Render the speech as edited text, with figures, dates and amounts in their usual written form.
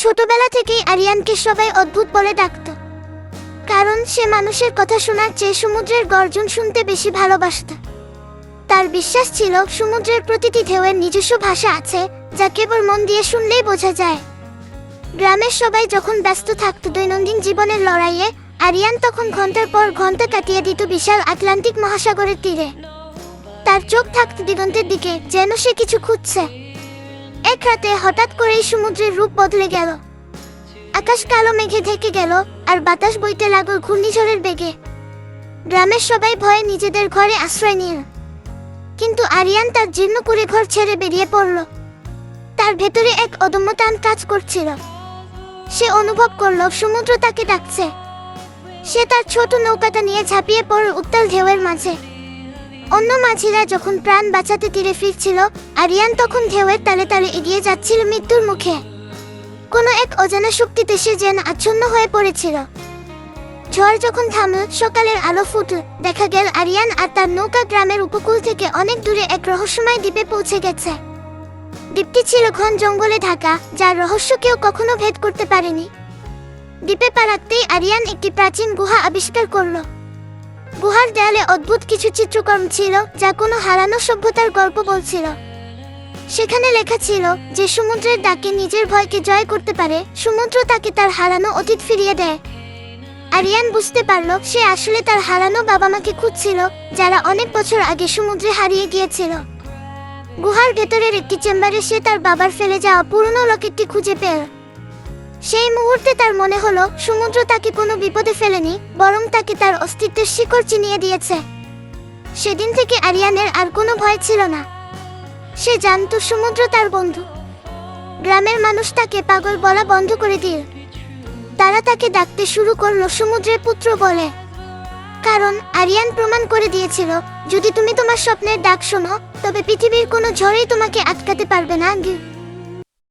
ছোটবেলা থেকেই আরিয়ানকে সবাই অদ্ভুত বলে ডাকত, কারণ সে মানুষের কথা শোনার চেয়ে সমুদ্রের গর্জন শুনতে বেশি ভালোবাসত। তার বিশ্বাস ছিল সমুদ্রের প্রতিটি ঢেউয়ের নিজস্ব ভাষা আছে, যা কেবল মন দিয়ে শুনলেই বোঝা যায়। গ্রামের সবাই যখন ব্যস্ত থাকত দৈনন্দিন জীবনের লড়াইয়ে, আরিয়ান তখন ঘন্টার পর ঘন্টা কাটিয়ে দিত বিশাল আটলান্টিক মহাসাগরের তীরে। তার চোখ থাকত দিগন্তের দিকে, যেন সে কিছু খুঁজছে। এক রাতে হঠাৎ করেই সমুদ্রের রূপ বদলে গেল। আকাশ কালো মেঘে ঢেকে গেল, আর বাতাস বইতে লাগল ঘূর্ণিঝড়ের বেগে। গ্রামের সবাই ভয়ে নিজেদের ঘরে আশ্রয় নিল, কিন্তু আরিয়ান তার জীর্ণ কুঁড়ে ঘর ছেড়ে বেরিয়ে পড়ল। তার ভেতরে এক অদম্য টান কাজ করছিল। সে অনুভব করল সমুদ্র তাকে ডাকছে। সে তার ছোট নৌকাটা নিয়ে ঝাঁপিয়ে পড়ল উত্তাল ঢেউয়ের মাঝে। অন্য মাঝিরা যখন প্রাণ বাঁচাতে তীরে ফিরছিল, আরিয়ান তখন ঢেউয়ের তালে তালে এগিয়ে যাচ্ছিল মৃত্যুর মুখে। কোনো এক অজানা শক্তিতে সে যেন আচ্ছন্ন হয়ে পড়েছিল। ঝড় যখন থামল, সকালের আলো ফুটল, দেখা গেল আরিয়ান আর তার নৌকা গ্রামের উপকূল থেকে অনেক দূরে এক রহস্যময় দ্বীপে পৌঁছে গেছে। দ্বীপটি ছিল ঘন জঙ্গলে ঢাকা, যার রহস্য কেউ কখনো ভেদ করতে পারেনি। দ্বীপে পা রাখতেই আরিয়ান একটি প্রাচীন গুহা আবিষ্কার করল। গুহার দেয়ালে অদ্ভুত কিছু চিত্রকর্ম ছিল, যা কোনো হারানো সভ্যতার গল্প বলছিল। সেখানে লেখা ছিল যে সমুদ্রের ডাকে নিজের ভয়কে জয় করতে পারে, সমুদ্র তাকে তার হারানো অতীত ফিরিয়ে দেয়। আরিয়ান বুঝতে পারল সে আসলে তার হারানো বাবা মাকে খুঁজছিল, যারা অনেক বছর আগে সমুদ্রে হারিয়ে গিয়েছিল। গুহার ভেতরের একটি চেম্বারে সে তার বাবার ফেলে যাওয়া পুরনো লকেটটি খুঁজে পেল। সেই মুহূর্তে তার মনে হলো সমুদ্র তাকে কোনো বিপদে ফেলেনি, বরং তাকে তার অস্তিত্বের শিকড় চিনিয়ে দিয়েছে। সেদিন থেকে আরিয়ানের আর কোনো ভয় ছিল না। সে জানত সমুদ্র তার বন্ধু। গ্রামের মানুষ তাকে পাগল বলা বন্ধ করে দিল। তারা তাকে ডাকতে শুরু করলো সমুদ্রের পুত্র বলে, কারণ আরিয়ান প্রমাণ করে দিয়েছিল, যদি তুমি তোমার স্বপ্নের ডাক শোনো, তবে পৃথিবীর কোনো ঝড়ই তোমাকে আটকাতে পারবে না।